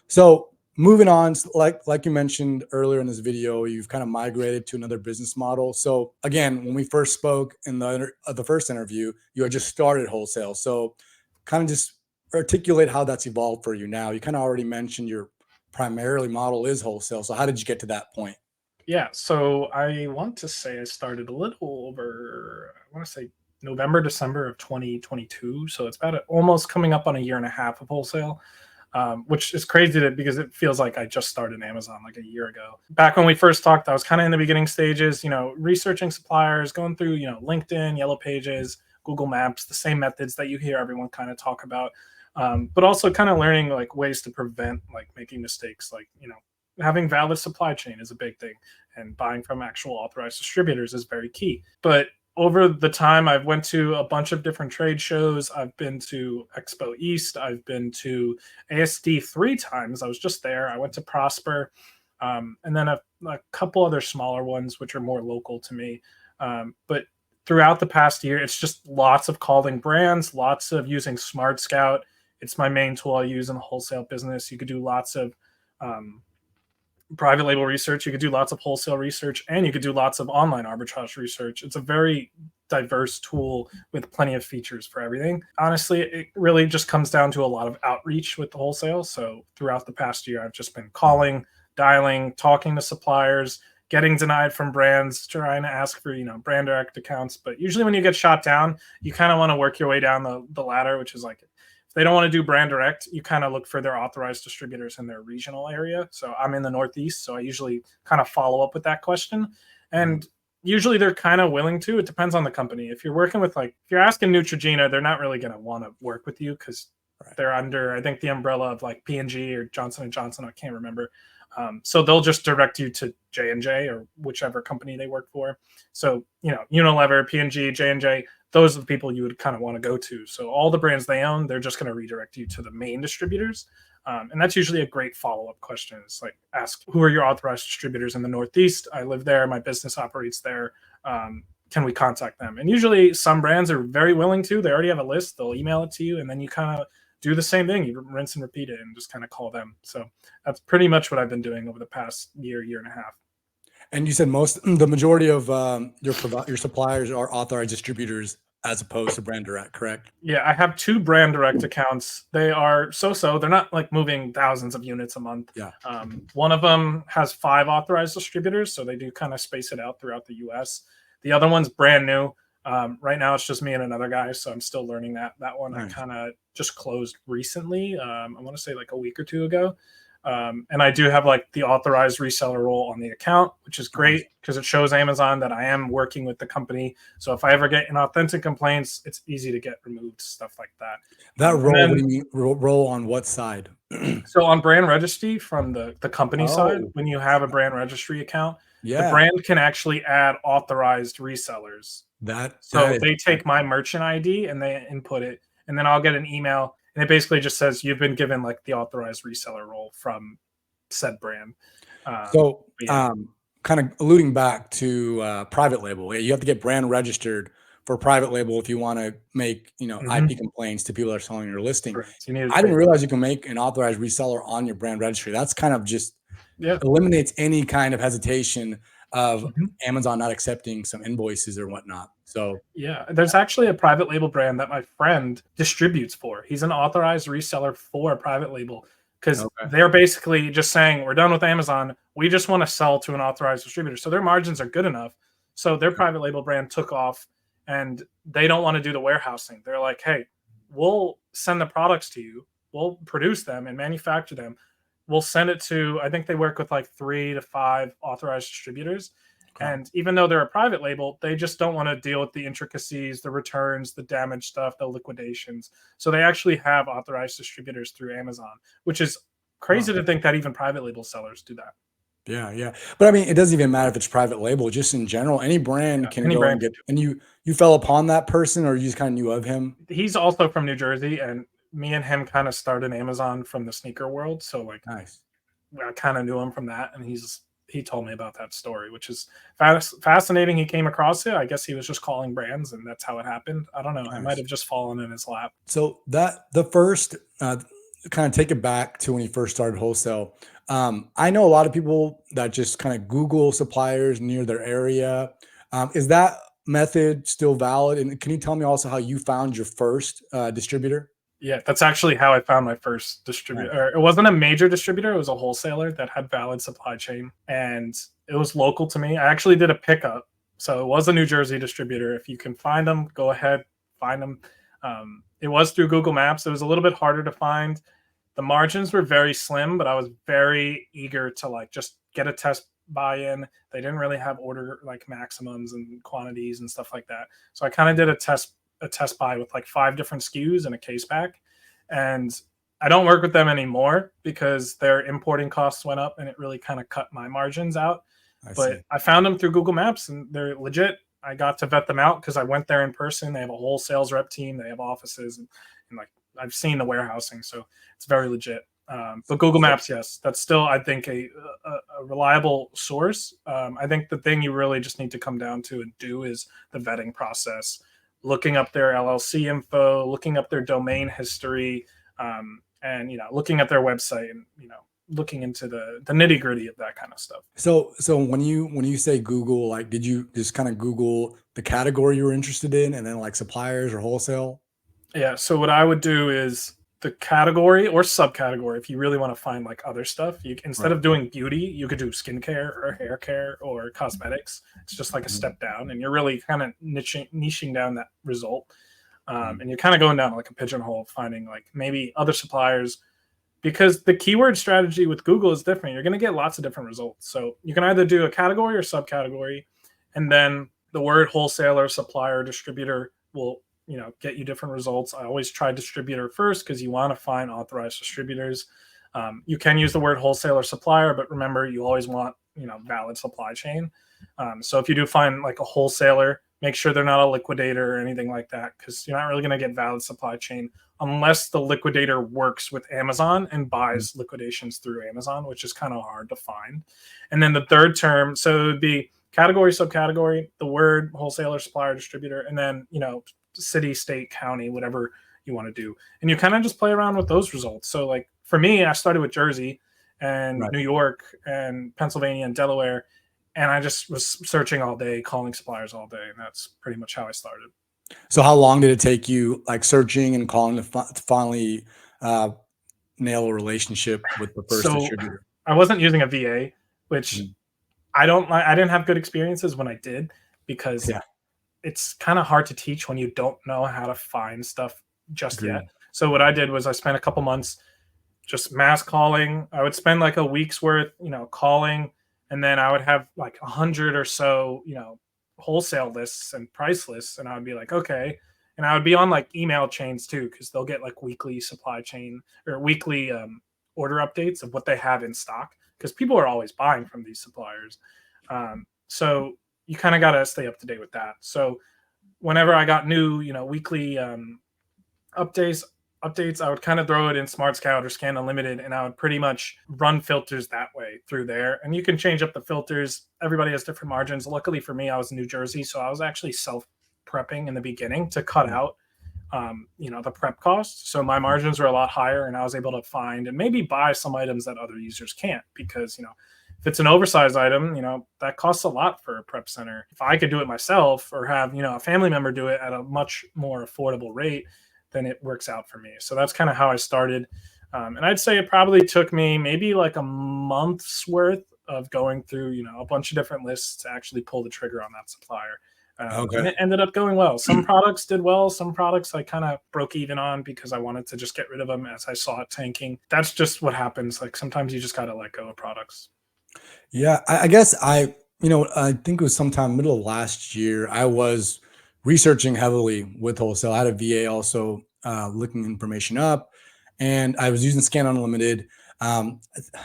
So moving on, like you mentioned earlier in this video, you've kind of migrated to another business model. So again, when we first spoke in the first interview, you had just started wholesale. So kind of just articulate how that's evolved for you now. You kind of already mentioned your primarily model is wholesale. So how did you get to that point? Yeah, so I want to say I started a little over, I want to say November, December of 2022. So it's about almost coming up on a year and a half of wholesale, which is crazy because it feels like I just started Amazon like a year ago. Back when we first talked, I was kind of in the beginning stages, researching suppliers, going through, LinkedIn, Yellow Pages, Google Maps, the same methods that you hear everyone kind of talk about, but also kind of learning like ways to prevent like making mistakes, like, having valid supply chain is a big thing, and buying from actual authorized distributors is very key. But over the time, I've went to a bunch of different trade shows. I've been to Expo East. I've been to ASD 3 times. I was just there. I went to Prosper, and then a couple other smaller ones, which are more local to me. But throughout the past year, it's just lots of calling brands, lots of using Smart Scout. It's my main tool I use in the wholesale business. You could do lots of private label research, you could do lots of wholesale research, and you could do lots of online arbitrage research. It's a very diverse tool with plenty of features for everything. Honestly, it really just comes down to a lot of outreach with the wholesale. So throughout the past year, I've just been calling, dialing, talking to suppliers, getting denied from brands, trying to ask for, brand direct accounts. But usually when you get shot down, you kind of want to work your way down the ladder, which is like, they don't want to do brand direct, you kind of look for their authorized distributors in their regional area. So I'm in the Northeast, so I usually kind of follow up with that question. And usually they're kind of willing to. It depends on the company. If you're working with, like, if you're asking Neutrogena, they're not really going to want to work with you because they're under, I think, the umbrella of like P&G or Johnson & Johnson. I can't remember. So they'll just direct you to J&J or whichever company they work for. So, Unilever, P&G, J&J, those are the people you would kind of want to go to. So all the brands they own, they're just going to redirect you to the main distributors. And that's usually a great follow-up question. It's like, ask, who are your authorized distributors in the Northeast? I live there. My business operates there. Can we contact them? And usually some brands are very willing to. They already have a list. They'll email it to you, and then you kind of do the same thing. You rinse and repeat it and just kind of call them. So that's pretty much what I've been doing over the past year and a half. And you said the majority of your suppliers are authorized distributors as opposed to brand direct, correct? Yeah, I have 2 brand direct accounts. They are so. They're not like moving thousands of units a month. Yeah. One of them has 5 authorized distributors, so they do kind of space it out throughout the U.S. The other one's brand new. Right now, it's just me and another guy, so I'm still learning that. That one nice. I kind of just closed recently. I want to say like a week or 2 ago. And I do have like the authorized reseller role on the account, which is great because it shows Amazon that I am working with the company. So if I ever get inauthentic complaints, it's easy to get removed, stuff like that. That role, what do you mean, role on what side? So on brand registry from the company side, when you have a brand registry account, the brand can actually add authorized resellers. So they take my merchant ID and they input it, and then I'll get an email. And it basically just says you've been given like the authorized reseller role from said brand. Kind of alluding back to private label, you have to get brand registered for private label if you want to make IP complaints to people that are selling your listing. I didn't realize you can make an authorized reseller on your brand registry. That's kind of just eliminates any kind of hesitation of Amazon not accepting some invoices or whatnot. So yeah, there's actually a private label brand that my friend distributes for. He's an authorized reseller for a private label because they're basically just saying, we're done with Amazon. We just want to sell to an authorized distributor. So their margins are good enough. So their private label brand took off, and they don't want to do the warehousing. They're like, hey, we'll send the products to you. We'll produce them and manufacture them. We'll send it to, I think they work with like 3 to 5 authorized distributors. And even though they're a private label, they just don't want to deal with the intricacies, the returns, the damage stuff, the liquidations. So they actually have authorized distributors through Amazon, which is crazy to think that even private label sellers do that. Yeah. But I mean, it doesn't even matter if it's private label, just in general, any brand can go and get, and you fell upon that person, or you just kind of knew of him? He's also from New Jersey, and me and him kind of started Amazon from the sneaker world. So like, nice. I kind of knew him from that, and he told me about that story, which is fascinating. He came across it. I guess he was just calling brands, and that's how it happened. I don't know. Nice. I might have just fallen in his lap. So the first kind of take it back to when you first started wholesale. I know a lot of people that just kind of Google suppliers near their area. Is that method still valid? And can you tell me also how you found your first distributor? Yeah, that's actually how I found my first distributor. Nice. Or it wasn't a major distributor, it was a wholesaler that had valid supply chain and it was local to me. I actually did a pickup. So it was a New Jersey distributor. If you can find them, go ahead, find them. It was through Google Maps. It was a little bit harder to find. The margins were very slim, but I was very eager to like just get a test buy-in. They didn't really have order like maximums and quantities and stuff like that. So I kind of did a test buy with like 5 different SKUs and a case pack. And I don't work with them anymore because their importing costs went up and it really kind of cut my margins out. I But see. I found them through Google Maps and they're legit. I got to vet them out because I went there in person. They have a whole sales rep team. They have offices and like I've seen the warehousing, so it's very legit. But Google So, Maps, yes, that's still I think a reliable source. I think the thing you really just need to come down to and do is the vetting process, looking up their LLC info, looking up their domain history, and looking at their website and looking into the nitty gritty of that kind of stuff. so when you say Google, like, did you just kind of Google the category you were interested in, and then like suppliers or wholesale? Yeah. So what I would do is the category or subcategory. If you really want to find like other stuff, you instead Right. of doing beauty, you could do skincare or hair care or cosmetics. It's just like a Mhm. step down, and you're really kind of niching down that result. Mhm. And you're kind of going down like a pigeonhole, finding like maybe other suppliers because the keyword strategy with Google is different. You're going to get lots of different results. So you can either do a category or subcategory, and then the word wholesaler, supplier, distributor will get you different results. I always try distributor first because you want to find authorized distributors. You can use the word wholesaler, supplier, but remember you always want valid supply chain. So if you do find like a wholesaler, make sure they're not a liquidator or anything like that because you're not really going to get valid supply chain unless the liquidator works with Amazon and Mhm. buys liquidations through Amazon, which is kind of hard to find. And then the third term, so it would be category, subcategory, the word wholesaler, supplier, distributor, and then, city, state, county, whatever you want to do. And you kind of just play around with those results. So, like for me, I started with Jersey and Right. New York and Pennsylvania and Delaware. And I just was searching all day, calling suppliers all day. And that's pretty much how I started. So how long did it take you, like searching and calling, to finally uh, nail a relationship with the first So distributor? I wasn't using a VA, which Mhm. I didn't have good experiences when I did because Yeah, it's kind of hard to teach when you don't know how to find stuff just yet. agreed. So what I did was I spent a couple months just mass calling. I would spend like a week's worth, calling, and then I would have like 100 or so, wholesale lists and price lists, and I would be like, okay, and I would be on like email chains too because they'll get like weekly supply chain or weekly order updates of what they have in stock because people are always buying from these suppliers. So you kind of got to stay up to date with that. So whenever I got new, weekly updates updates, I would kind of throw it in Smart Scout or Scan Unlimited, and I would pretty much run filters that way through there. And you can change up the filters. Everybody has different margins. Luckily for me, I was in New Jersey, so I was actually self prepping in the beginning to cut Yeah. out the prep costs. So my margins were a lot higher, and I was able to find and maybe buy some items that other users can't because if it's an oversized item, that costs a lot for a prep center. If I could do it myself or have a family member do it at a much more affordable rate, then it works out for me. So that's kind of how I started. And I'd say it probably took me maybe like a month's worth of going through, a bunch of different lists to actually pull the trigger on that supplier. And Okay. it ended up going well. Some products did well. Some products I kind of broke even on because I wanted to just get rid of them as I saw it tanking. That's just what happens. Like sometimes you just got to let go of products. Yeah, I guess I think it was sometime middle of last year. I was researching heavily with wholesale. I had a VA also looking information up, and I was using Scan Unlimited. I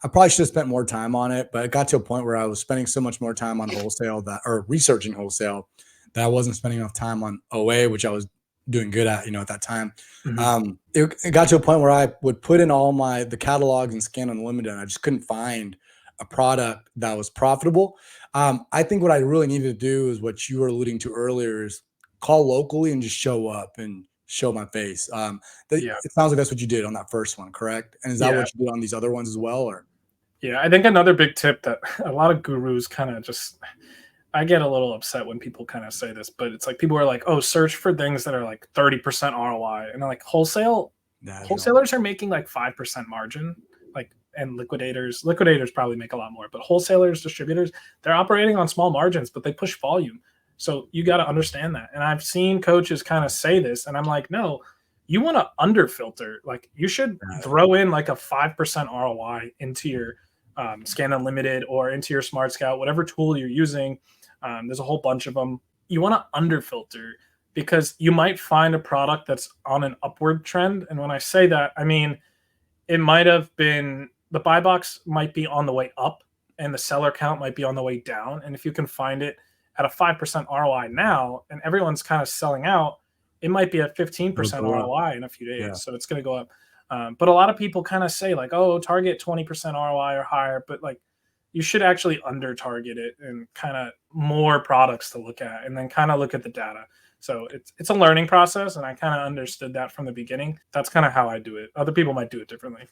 probably should have spent more time on it, but it got to a point where I was spending so much more time on wholesale that, or researching wholesale, that I wasn't spending enough time on OA, which I was doing good at, at that time. Mhm. It got to a point where I would put in all the catalogs and Scan Unlimited, and I just couldn't find a product that was profitable. I think what I really needed to do is what you were alluding to earlier is call locally and just show up and show my face. Yeah. It sounds like that's what you did on that first one, correct? And is that Yeah. what you did on these other ones as well, or? Yeah. I think another big tip that a lot of gurus kind of just, I get a little upset when people kind of say this, but it's like people are like, oh, search for things that are like 30% ROI. And they're like, wholesalers are making like 5% margin. Like, and liquidators probably make a lot more, but wholesalers, distributors, they're operating on small margins, but they push volume. So you got to understand that. And I've seen coaches kind of say this, and I'm like, no, you want to under filter. Like, you should throw in like a 5% ROI into your Scan Unlimited or into your Smart Scout, whatever tool you're using. There's a whole bunch of them. You want to under filter because you might find a product that's on an upward trend. And when I say that, I mean, it might have been the buy box might be on the way up and the seller count might be on the way down. And if you can find it at a 5% ROI now and everyone's kind of selling out, it might be at 15% ROI in a few days. Yeah. So it's going to go up. But a lot of people kind of say like, oh, target 20% ROI or higher, but like you should actually under target it and kind of more products to look at and then kind of look at the data. So it's a learning process, and I kind of understood that from the beginning. That's kind of how I do it. Other people might do it differently.